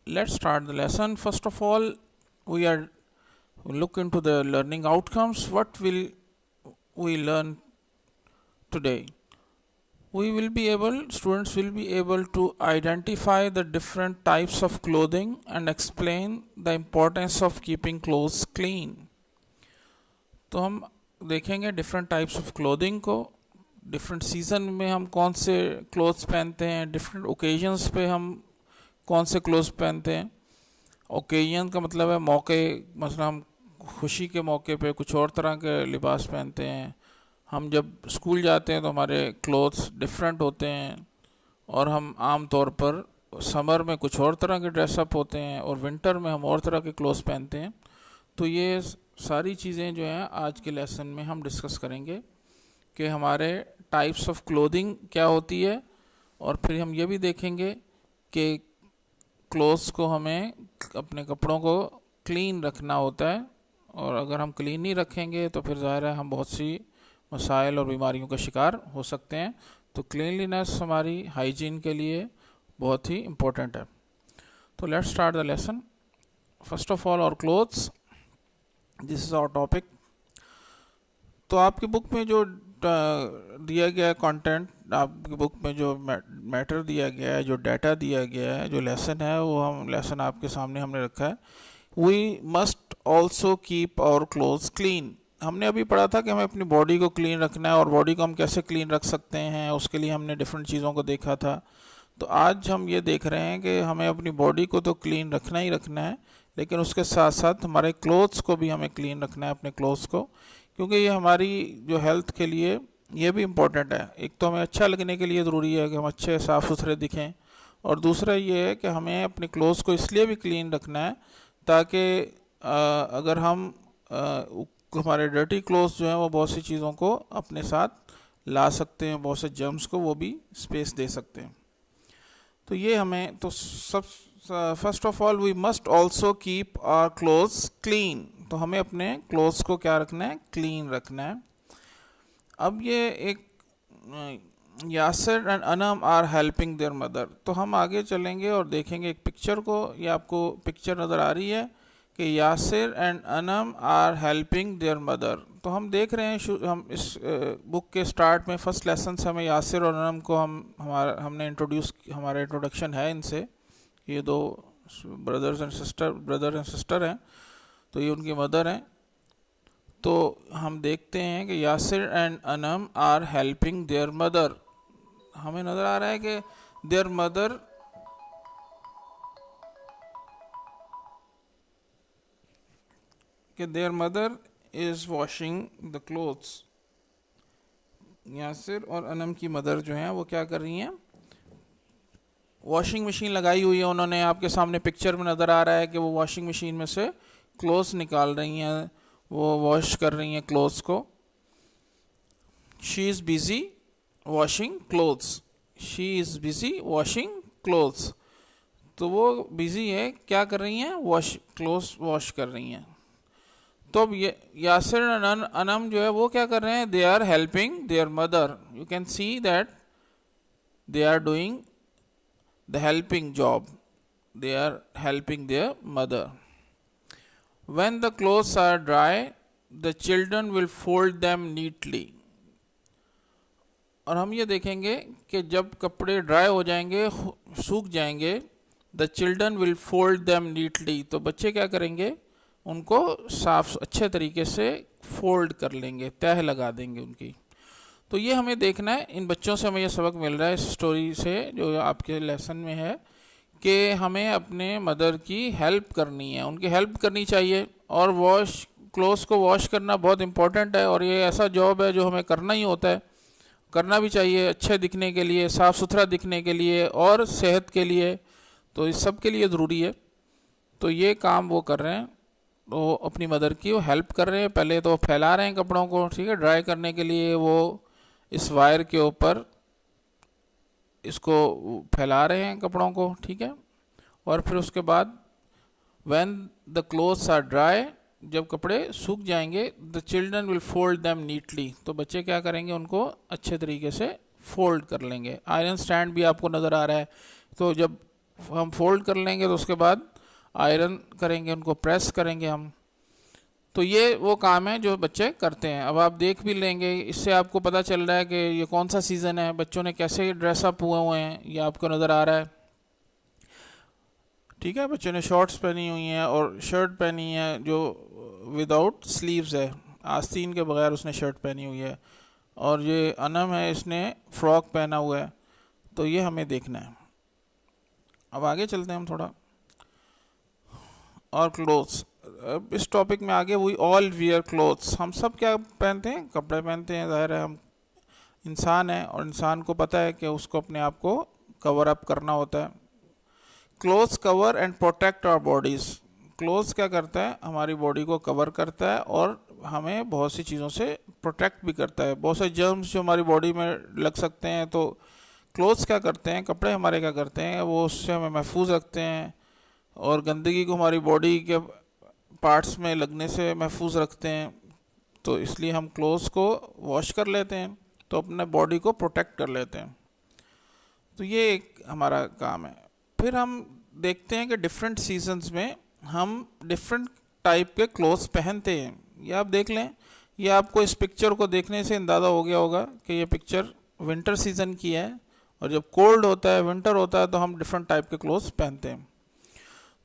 let's start the lesson. First of all, we are look into the learning outcomes. What will we learn today? Students will be able to identify the different types of clothing and explain the importance of keeping clothes clean. तो हम देखेंगे different types of clothing को, different season में हम कौन से clothes पहनते हैं, डिफरेंट ओकेजन्स पे हम कौन से क्लोथ्स पहनते हैं। ओकेजन का मतलब है मौके, मतलब हम खुशी के मौके पे कुछ और तरह के लिबास पहनते हैं। हम जब स्कूल जाते हैं तो हमारे क्लोथ्स डिफरेंट होते हैं, और हम आम तौर पर समर में कुछ और तरह के ड्रेसअप होते हैं और विंटर में हम और तरह के क्लोथ्स पहनते हैं। तो ये सारी चीज़ें जो हैं आज के लेसन में हम डिस्कस करेंगे कि हमारे टाइप्स ऑफ क्लोथिंग क्या होती है, और फिर हम ये भी देखेंगे कि क्लोथ्स को हमें अपने कपड़ों को क्लीन रखना होता है, और अगर हम क्लीन नहीं रखेंगे तो फिर ज़ाहिर है हम बहुत सी मसाइल और बीमारियों का शिकार हो सकते हैं। तो क्लीनलीनेस हमारी हाइजीन के लिए बहुत ही इम्पोर्टेंट है। तो let's start the lesson. First of all, our clothes, this is our topic. तो आपकी बुक में जो दिया गया है कंटेंट, आपकी बुक में जो मैटर दिया गया है, जो डाटा दिया गया है, जो लेसन है, वो हम लेसन आपके सामने हमने रखा है। We must also keep our clothes clean. हमने अभी पढ़ा था कि हमें अपनी बॉडी को क्लीन रखना है, और बॉडी को हम कैसे क्लीन रख सकते हैं उसके लिए हमने डिफरेंट चीज़ों को देखा था। तो आज हम ये देख रहे हैं कि हमें अपनी बॉडी को तो क्लीन रखना ही रखना है, लेकिन उसके साथ साथ हमारे क्लोथ्स को भी हमें क्लीन रखना है, अपने क्लोथ्स को, क्योंकि ये हमारी जो हेल्थ के लिए ये भी इम्पोर्टेंट है। एक तो हमें अच्छा लगने के लिए ज़रूरी है कि हम अच्छे साफ़ सुथरे दिखें, और दूसरा ये है कि हमें अपने क्लोथ्स को इसलिए भी क्लीन रखना है ताकि अगर हम हमारे डर्टी क्लोथ्स जो हैं वो बहुत सी चीज़ों को अपने साथ ला सकते हैं, बहुत से जर्म्स को वो भी स्पेस दे सकते हैं। तो ये हमें तो सब first of all we must also keep our clothes clean. तो हमें अपने क्लोथ्स को क्या रखना है, क्लीन रखना है। अब ये एक Yasir and Anam are helping their mother. तो हम आगे चलेंगे और देखेंगे एक पिक्चर को। ये आपको पिक्चर नज़र आ रही है कि Yasir and Anam are helping their mother. तो हम देख रहे हैं, हम इस बुक के स्टार्ट में फर्स्ट लेसन से हमें यासिर और अनम को हमने हमारा इंट्रोडक्शन है इनसे। ये दो ब्रदर एंड सिस्टर हैं, तो ये उनकी मदर हैं। तो हम देखते हैं कि Yasir and Anam are helping their mother. हमें नज़र आ रहा है कि their mother is washing the clothes. Yasir और अनम की मदर जो हैं वो क्या कर रही हैं, वॉशिंग मशीन लगाई हुई है उन्होंने। आपके सामने पिक्चर में नज़र आ रहा है कि वो वॉशिंग मशीन में से क्लोथ्स निकाल रही हैं, वो वॉश कर रही हैं क्लोथ्स को। She is busy washing clothes. She is busy washing clothes. तो वो बिज़ी है, क्या कर रही हैं, क्लोथ्स वॉश कर रही हैं। तो अब यासिर और अनम जो है वो क्या कर रहे हैं, they are helping their mother. You can see that they are doing the helping job. They are helping their mother. When the clothes are dry, the children will fold them neatly. और हम ये देखेंगे कि जब कपड़े dry हो जाएंगे, सूख जाएंगे, the children will fold them neatly, तो बच्चे क्या करेंगे, उनको साफ अच्छे तरीके से फोल्ड कर लेंगे, तह लगा देंगे उनकी। तो ये हमें देखना है, इन बच्चों से हमें ये सबक मिल रहा है इस स्टोरी से जो आपके लेसन में है, कि हमें अपने मदर की हेल्प करनी है, उनकी हेल्प करनी चाहिए। और क्लोथ्स को वॉश करना बहुत इम्पोर्टेंट है, और ये ऐसा जॉब है जो हमें करना ही होता है, करना भी चाहिए अच्छे दिखने के लिए, साफ़ सुथरा दिखने के लिए और सेहत के लिए। तो इस सब के लिए ज़रूरी है। तो ये काम वो कर रहे हैं, वो अपनी मदर की वो हेल्प कर रहे हैं। पहले तो फैला रहे हैं कपड़ों को, ठीक है, ड्राई करने के लिए वो इस वायर के ऊपर इसको फैला रहे हैं कपड़ों को, ठीक है। और फिर उसके बाद when the clothes are dry, जब कपड़े सूख जाएंगे, the children will fold them neatly, तो बच्चे क्या करेंगे, उनको अच्छे तरीके से फोल्ड कर लेंगे। आयरन स्टैंड भी आपको नज़र आ रहा है। तो जब हम फोल्ड कर लेंगे तो उसके बाद आयरन करेंगे, उनको प्रेस करेंगे हम। तो ये वो काम है जो बच्चे करते हैं। अब आप देख भी लेंगे, इससे आपको पता चल रहा है कि ये कौन सा सीज़न है, बच्चों ने कैसे ड्रेसअप हुए हैं, ये आपको नज़र आ रहा है। ठीक है, बच्चों ने शॉर्ट्स पहनी हुई हैं और शर्ट पहनी है जो विदाउट स्लीव्स है, आस्तीन के बगैर उसने शर्ट पहनी हुई है। और ये अनम है, इसने फ्रॉक पहना हुआ है। तो ये हमें देखना है। अब आगे चलते हैं हम थोड़ा। और क्लोथ्स, अब इस टॉपिक में आगे हुई ऑल वियर क्लोथ्स। हम सब क्या पहनते हैं? कपड़े पहनते हैं। ज़ाहिर है हम इंसान हैं और इंसान को पता है कि उसको अपने आप को कवर अप करना होता है। Clothes cover and protect our bodies. Clothes क्या करता है? हमारी बॉडी को कवर करता है और हमें बहुत सी चीज़ों से प्रोटेक्ट भी करता है। बहुत से जर्म्स जो हमारी बॉडी में लग सकते हैं, तो क्लोथ्स क्या करते हैं, कपड़े हमारे क्या करते हैं, वो उससे हमें महफूज रखते हैं और गंदगी को हमारी बॉडी के पार्ट्स में लगने से महफूज रखते हैं। तो इसलिए हम क्लोथ्स को वॉश कर लेते हैं, तो अपने बॉडी को प्रोटेक्ट कर लेते हैं। तो ये एक हमारा काम है। फिर हम देखते हैं कि डिफरेंट सीजन्स में हम डिफरेंट टाइप के क्लोथ्स पहनते हैं। ये आप देख लें, ये आपको इस पिक्चर को देखने से अंदाज़ा हो गया होगा कि ये पिक्चर विंटर सीज़न की है। और जब कोल्ड होता है, विंटर होता है, तो हम डिफरेंट टाइप के क्लोथ्स पहनते हैं।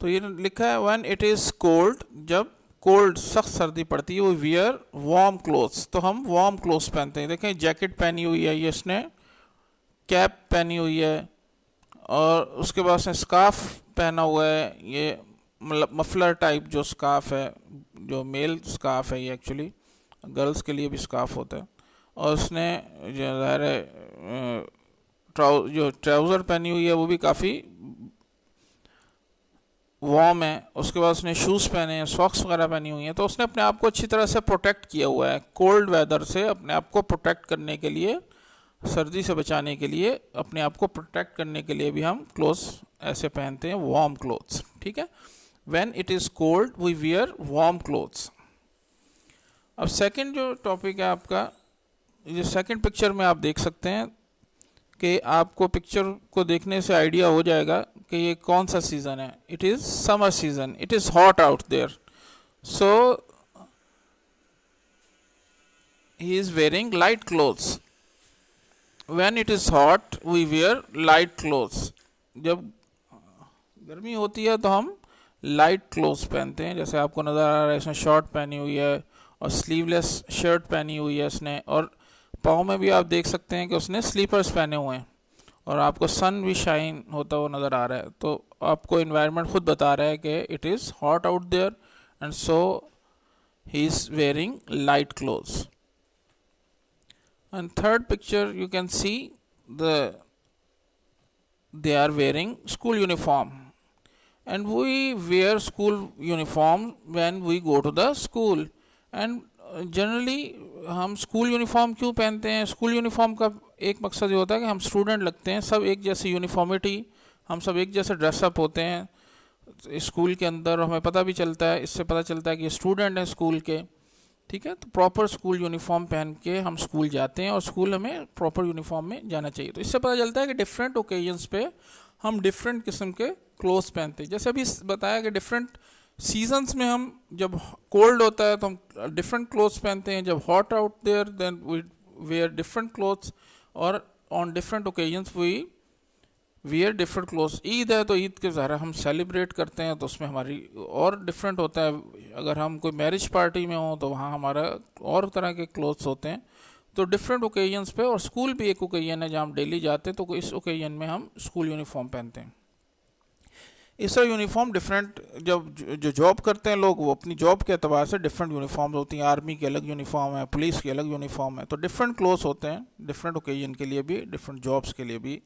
तो ये लिखा है व्हेन इट इज़ कोल्ड, जब कोल्ड सख्त सर्दी पड़ती है, वो वियर वार्म क्लोथ्स, तो हम वार्म क्लोथ्स पहनते हैं। देखें जैकेट पहनी हुई है ये इसने, कैप पहनी हुई है और उसके बाद उसने स्कार्फ पहना हुआ है। ये मतलब मफलर टाइप जो स्कार्फ है, जो मेल स्कार्फ है, ये एक्चुअली गर्ल्स के लिए भी स्कार्फ होता है। और उसने जो ज़ाहिर है जो ट्राउज़र पहनी हुई है वो भी काफ़ी वार्म है। उसके बाद उसने शूज़ पहने हैं, सॉक्स वगैरह पहनी हुई हैं। तो उसने अपने आप को अच्छी तरह से प्रोटेक्ट किया हुआ है कोल्ड वेदर से। अपने आप को प्रोटेक्ट करने के लिए, सर्दी से बचाने के लिए, अपने आप को प्रोटेक्ट करने के लिए भी हम क्लोथ्स ऐसे पहनते हैं, वार्म क्लोथ्स। ठीक है, when it is cold we wear warm clothes. अब सेकंड जो टॉपिक है आपका, ये सेकंड पिक्चर में आप देख सकते हैं कि आपको पिक्चर को देखने से आइडिया हो जाएगा कि ये कौन सा सीज़न है। It is summer season, it is hot out there, so he is wearing light clothes. When it is hot we wear light clothes. जब गर्मी होती है तो हम लाइट क्लोथ्स पहनते हैं। जैसे आपको नज़र आ रहा है, इसने शॉर्ट पहनी हुई है और स्लीवलेस शर्ट पहनी हुई है इसने, और पाँव में भी आप देख सकते हैं कि उसने स्लीपर्स पहने हुए हैं और आपको सन भी शाइन होता हुआ नज़र आ रहा है। तो आपको इन्वायरमेंट खुद बता रहा है कि it is hot out there and so he is wearing light clothes. And third picture you can see they are wearing school uniform, and we wear school uniform when we go to the school. And generally हम school uniform क्यों पहनते हैं? School uniform का एक मकसद ये होता है कि हम स्टूडेंट लगते हैं, सब एक जैसी यूनिफॉर्मिटी, हम सब एक जैसे ड्रेसअप होते हैं स्कूल के अंदर। हमें पता भी चलता है, इससे पता चलता है कि स्टूडेंट हैं स्कूल के। ठीक है, तो प्रॉपर स्कूल यूनिफॉर्म पहन के हम स्कूल जाते हैं और स्कूल हमें प्रॉपर यूनिफॉर्म में जाना चाहिए। तो इससे पता चलता है कि डिफरेंट ओकेजन्स पे हम डिफरेंट किस्म के क्लोथ्स पहनते हैं। जैसे अभी बताया कि डिफरेंट सीजन्स में हम, जब कोल्ड होता है तो हम डिफरेंट क्लोथ्स पहनते हैं, जब hot out there then we wear different clothes, और on different occasions we wear different clothes. Eid है तो ईद के ज़ाहिर हम सेलिब्रेट करते हैं, तो उसमें हमारी और डिफरेंट होता है। अगर हम कोई मैरिज पार्टी में हो तो वहाँ हमारा और तरह के क्लोथ्स होते हैं। तो डिफरेंट ओकेजन्स पे, और स्कूल भी एक ओकेजन है जहाँ हम डेली जाते हैं, तो इस ओकेजन में हम स्कूल यूनिफॉर्म पहनते हैं। इस तरह यूनिफॉर्म डिफरेंट, जब जो जॉब करते हैं लोग, वो अपनी जॉब के अतबार से डिफरेंट यूनिफॉर्म होती हैं। आर्मी की अलग यूनिफॉर्म है, पुलिस की अलग यूनिफॉर्म है। तो डिफरेंट क्लोथ्स होते हैं डिफरेंट ओकेजन के लिए भी, डिफरेंट जॉब्स के लिए भी,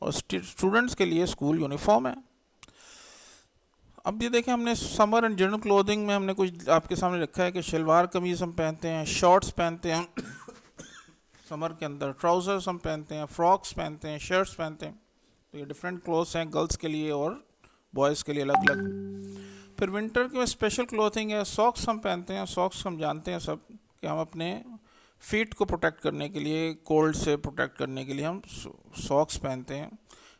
और स्टूडेंट्स के लिए स्कूल यूनिफॉर्म है। अब ये देखें, हमने समर एंड जनरल क्लोथिंग में हमने कुछ आपके सामने रखा है कि शलवार कमीज़ हम पहनते हैं, शॉर्ट्स पहनते हैं समर के अंदर, ट्राउज़र्स हम पहनते हैं, फ्रॉक्स पहनते हैं, शर्ट्स पहनते हैं। तो ये डिफरेंट क्लोथ्स हैं गर्ल्स के लिए और बॉयज़ के लिए अलग अलग। फिर विंटर की स्पेशल क्लोथिंग है, सॉक्स हम पहनते हैं। सॉक्स हम जानते हैं सब कि हम अपने फीट को प्रोटेक्ट करने के लिए, कोल्ड से प्रोटेक्ट करने के लिए हम सॉक्स पहनते हैं।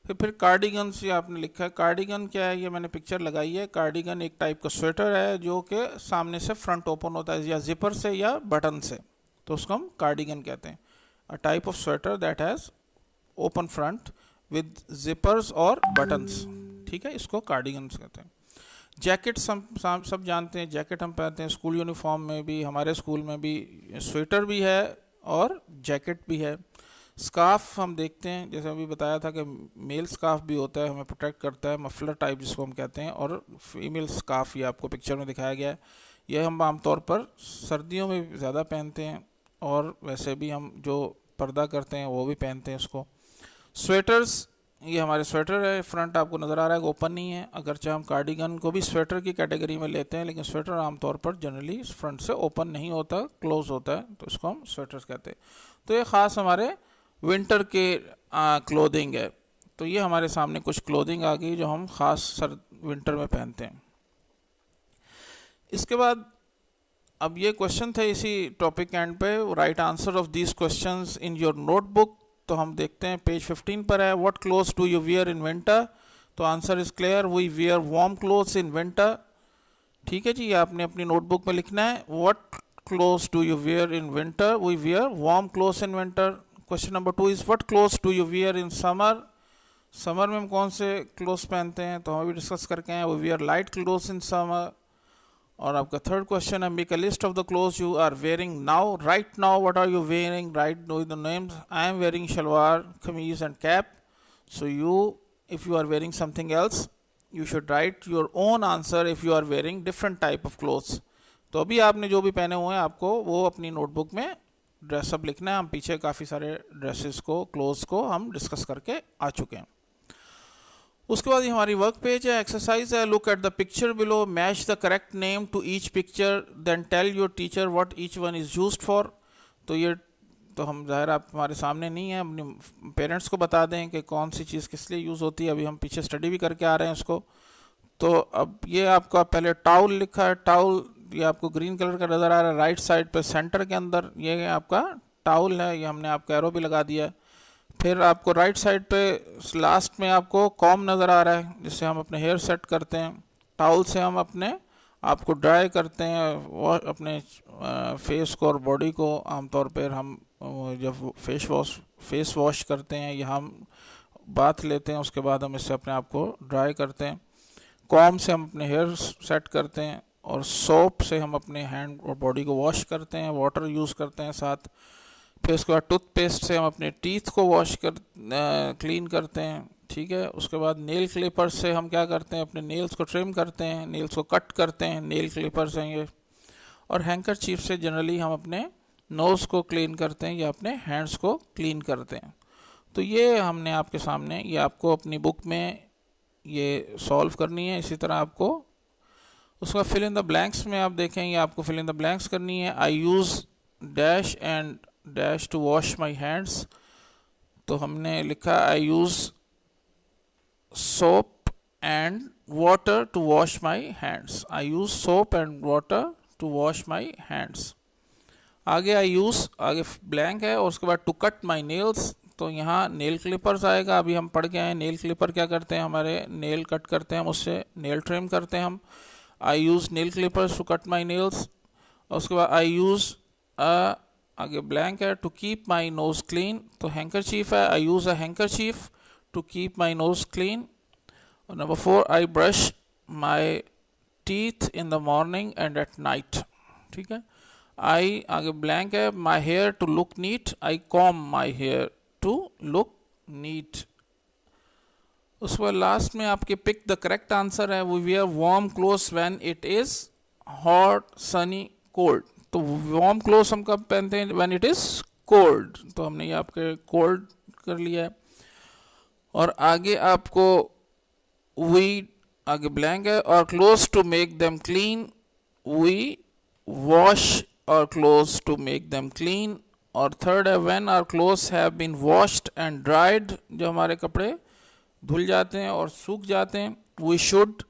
फिर कार्डिगन से आपने लिखा है, कार्डिगन क्या है, ये मैंने पिक्चर लगाई है। कार्डिगन एक टाइप का स्वेटर है जो कि सामने से फ्रंट ओपन होता है, या जिपर से या बटन से, तो उसको हम कार्डिगन कहते हैं। A type of sweater that has open front with zippers और बटन्स, ठीक है, इसको कार्डिगन कहते हैं। जैकेट सब जानते हैं, जैकेट हम पहनते हैं स्कूल यूनिफॉर्म में भी, हमारे स्कूल में भी स्वेटर भी है और जैकेट भी है। स्कार्फ हम देखते हैं, जैसे अभी बताया था कि मेल स्कार्फ भी होता है, हमें प्रोटेक्ट करता है, मफलर टाइप जिसको हम कहते हैं, और फीमेल स्कार्फ, ये आपको पिक्चर में दिखाया गया है। यह हम आमतौर पर सर्दियों में ज़्यादा पहनते हैं, और वैसे भी हम जो पर्दा करते हैं वो भी पहनते हैं उसको। स्वेटर्स, ये हमारे स्वेटर है, फ्रंट आपको नज़र आ रहा है कि ओपन नहीं है, अगरचे हम कार्डिगन को भी स्वेटर की कैटेगरी में लेते हैं, लेकिन स्वेटर आमतौर पर जनरली फ्रंट से ओपन नहीं होता, क्लोज होता है, तो इसको हम स्वेटर्स कहते हैं। तो ये ख़ास हमारे विंटर के क्लोथिंग है। तो ये हमारे सामने कुछ क्लोथिंग आ गई जो हम ख़ास विंटर में पहनते हैं। इसके बाद अब ये क्वेश्चन थे इसी टॉपिक एंड पे, write answer of these questions in your notebook. तो हम देखते हैं पेज 15 पर है, what clothes do you wear in winter. तो answer is clear, we wear warm clothes in winter. ठीक है जी, आपने अपनी नोटबुक में लिखना है, what clothes do you wear in winter, we wear warm clothes in winter. Question number 2 is what clothes do you wear in summer. Summer में हम कौन से क्लोथ्स पहनते हैं, तो हम अभी डिस्कस करके हैं, we wear light clothes in summer. और आपका थर्ड क्वेश्चन है, make a list of the clothes you are wearing now, right now what are you wearing, write the names, I am wearing shalwar kameez and cap. So you, if you are wearing something else, you should write your own answer if you are wearing different type of clothes. तो अभी आपने जो भी पहने हुए हैं आपको वो अपनी नोटबुक में ड्रेसअप लिखना है। हम पीछे काफ़ी सारे ड्रेसेस को, क्लोथ्स को हम डिस्कस करके आ चुके हैं। उसके बाद हमारी वर्क पेज है, एक्सरसाइज है, look at the picture below, match the correct name to each picture, then tell your teacher what each one is used for. तो ये तो हम ज़ाहिर आप हमारे सामने नहीं है, अपने पेरेंट्स को बता दें कि कौन सी चीज़ किस लिए यूज़ होती है। अभी हम पीछे स्टडी भी करके आ रहे हैं उसको। तो अब ये आपका पहले टाउल लिखा है, टाउल ये आपको ग्रीन कलर का नज़र आ रहा है राइट साइड पे सेंटर के अंदर, ये आपका टाउल है, ये हमने आपका एरो भी लगा दिया है। फिर आपको राइट साइड पे लास्ट में आपको कॉम नज़र आ रहा है, जिससे हम अपने हेयर सेट करते हैं। टाउल से हम अपने आपको ड्राई करते हैं अपने फेस को और बॉडी को। आमतौर पर हम जब फेस वॉश करते हैं या हम बाथ लेते हैं, उसके बाद हम इससे अपने आप को ड्राई करते हैं। कॉम से हम अपने हेयर सेट करते हैं, और सोप से हम अपने हैंड और बॉडी को वॉश करते हैं, वाटर यूज़ करते हैं साथ। फिर उसके बाद टूथपेस्ट से हम अपने टीथ को क्लीन करते हैं। ठीक है, उसके बाद नेल क्लिपर से हम क्या करते हैं, अपने नेल्स को ट्रिम करते हैं, नेल्स को कट करते हैं, नेल क्लिपर से ये। और हैंकरचीफ से जनरली हम अपने नोज़ को क्लीन करते हैं या अपने हैंड्स को क्लीन करते हैं। तो ये हमने आपके सामने, ये आपको अपनी बुक में ये सॉल्व करनी है। इसी तरह आपको उसका फिल इन द ब्लैंक्स में आप देखें, ये आपको फिल इन द ब्लैंक्स करनी है। I use dash and dash to wash my hands. तो हमने लिखा I use soap and water to wash my hands, I use soap and water to wash my hands. आगे I use, आगे blank है, और उसके बाद टू कट माई नेल्स। तो यहाँ नेल क्लिपर्स आएगा। अभी हम पढ़ के आए, नेल क्लिपर क्या करते हैं, हमारे नेल कट करते हैं, हम उससे नेल ट्रिम करते हैं हम। I use nail clippers to cut my nails. और उसके बाद आई यूज़ आगे ब्लैंक है, to keep my nose clean. तो हैंकरचीफ है, I use a handkerchief to keep my nose clean. और number 4, I brush my teeth in the morning and at night. ठीक है, आई आगे ब्लैंक है, my hair to look neat, I comb my hair to look neat. उसके बाद last में आपके pick the correct answer है, we wear warm clothes when it is hot sunny cold. तो वार्म क्लोथ्स हम कब पहनते हैं, व्हेन इट इज कोल्ड। तो हमने ये आपके कोल्ड कर लिया है। और आगे आपको वी आगे ब्लैंक है, our clothes to make them clean, we wash our clothes to make them clean. और थर्ड है, when our clothes have been washed and dried, जो हमारे कपड़े धुल जाते हैं और सूख जाते हैं, वी शुड,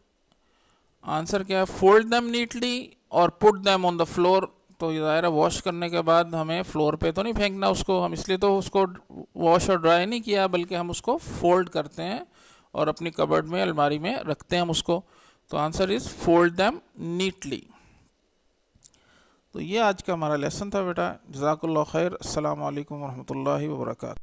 आंसर क्या है, फोल्ड देम नीटली और put them on the floor. तो तो ज़ाहिर है वॉश करने के बाद हमें फ्लोर पे तो नहीं फेंकना उसको, हम इसलिए तो उसको वॉश और ड्राई नहीं किया, बल्कि हम उसको फोल्ड करते हैं और अपनी कबर्ड में, अलमारी में रखते हैं हम उसको। तो answer is fold them neatly. तो ये आज का हमारा लेसन था बेटा। जज़ाकल्लाह खैर। अस्सलाम वालेकुम रहमतुल्लाहि व बरकातहू।